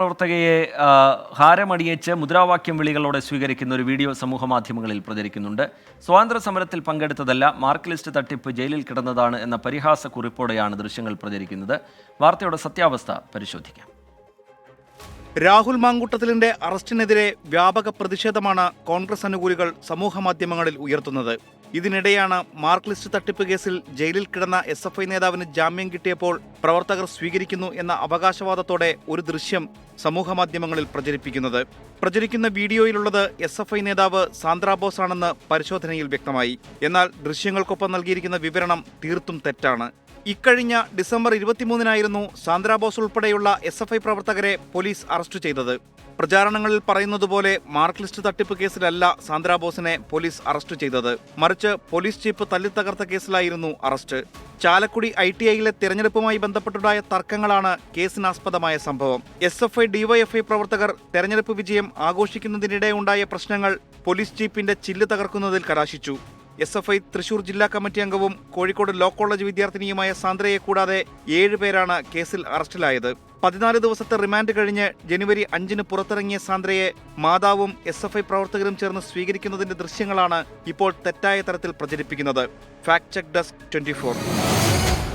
പ്രവർത്തകയെ ഹാരമണിയിച്ച് മുദ്രാവാക്യം വിളികളോടെ സ്വീകരിക്കുന്ന ഒരു വീഡിയോ സമൂഹമാധ്യമങ്ങളിൽ പ്രചരിക്കുന്നുണ്ട്. സ്വാതന്ത്ര്യ സമരത്തിൽ പങ്കെടുത്തതല്ല, മാർക്ക് ലിസ്റ്റ് തട്ടിപ്പ് ജയിലിൽ കിടന്നതാണ് എന്ന പരിഹാസ കുറിപ്പോടെയാണ് ദൃശ്യങ്ങൾ പ്രചരിക്കുന്നത്. വാർത്തയുടെ സത്യാവസ്ഥ പരിശോധിക്കാം. രാഹുൽ മാങ്കൂട്ടത്തിലിന്റെ അറസ്റ്റിനെതിരെ വ്യാപക പ്രതിഷേധമാണ് കോൺഗ്രസ് അനുകൂലികൾ സമൂഹമാധ്യമങ്ങളിൽ ഉയർത്തുന്നത്. ഇതിനിടെയാണ് മാർക്ക് ലിസ്റ്റ് തട്ടിപ്പ് കേസിൽ ജയിലിൽ കിടന്ന SFI നേതാവിന് ജാമ്യം കിട്ടിയപ്പോൾ പ്രവർത്തകർ സ്വീകരിക്കുന്നു എന്ന അവകാശവാദത്തോടെ ഒരു ദൃശ്യം സമൂഹമാധ്യമങ്ങളിൽ പ്രചരിപ്പിക്കുന്നത്. പ്രചരിക്കുന്ന വീഡിയോയിലുള്ളത് SFI നേതാവ് സാന്ദ്ര ബോസ് ആണെന്ന് പരിശോധനയിൽ വ്യക്തമായി. എന്നാൽ ദൃശ്യങ്ങൾക്കൊപ്പം നൽകിയിരിക്കുന്ന വിവരണം തീർത്തും തെറ്റാണ്. ഇക്കഴിഞ്ഞ ഡിസംബർ 23-നായിരുന്നു സാന്ദ്ര ബോസ് ഉൾപ്പെടെയുള്ള SFI പ്രവർത്തകരെ പോലീസ് അറസ്റ്റ് ചെയ്തത്. പ്രചാരണങ്ങളിൽ പറയുന്നതുപോലെ മാർക്ക് ലിസ്റ്റ് തട്ടിപ്പ് കേസിലല്ല സാന്ദ്ര ബോസിനെ പോലീസ് അറസ്റ്റ് ചെയ്തത്, മറിച്ച് പോലീസ് ജീപ്പ് തല്ലിത്തകർത്ത കേസിലായിരുന്നു അറസ്റ്റ്. ചാലക്കുടി ITIയിലെ തെരഞ്ഞെടുപ്പുമായി ബന്ധപ്പെട്ടുണ്ടായ തർക്കങ്ങളാണ് കേസിനാസ്പദമായ സംഭവം. SFI DYFI പ്രവർത്തകർ തെരഞ്ഞെടുപ്പ് വിജയം ആഘോഷിക്കുന്നതിനിടെ ഉണ്ടായ പ്രശ്നങ്ങൾ പോലീസ് ജീപ്പിന്റെ ചില്ല് തകർക്കുന്നതിൽ കലാശിച്ചു. SFI തൃശൂർ ജില്ലാ കമ്മിറ്റി അംഗവും കോഴിക്കോട് ലോ കോളേജ് വിദ്യാർത്ഥിനിയുമായ സാന്ദ്രയെ കൂടാതെ 7 പേരാണ് കേസിൽ അറസ്റ്റിലായത്. 14 ദിവസത്തെ റിമാൻഡ് കഴിഞ്ഞ് ജനുവരി 5-ന് പുറത്തിറങ്ങിയ സാന്ദ്രയെ മാതാവും SFI പ്രവർത്തകരും ചേർന്ന് സ്വീകരിക്കുന്നതിന്റെ ദൃശ്യങ്ങളാണ് ഇപ്പോൾ തെറ്റായ തരത്തിൽ പ്രചരിപ്പിക്കുന്നത്. Fact check desk 24.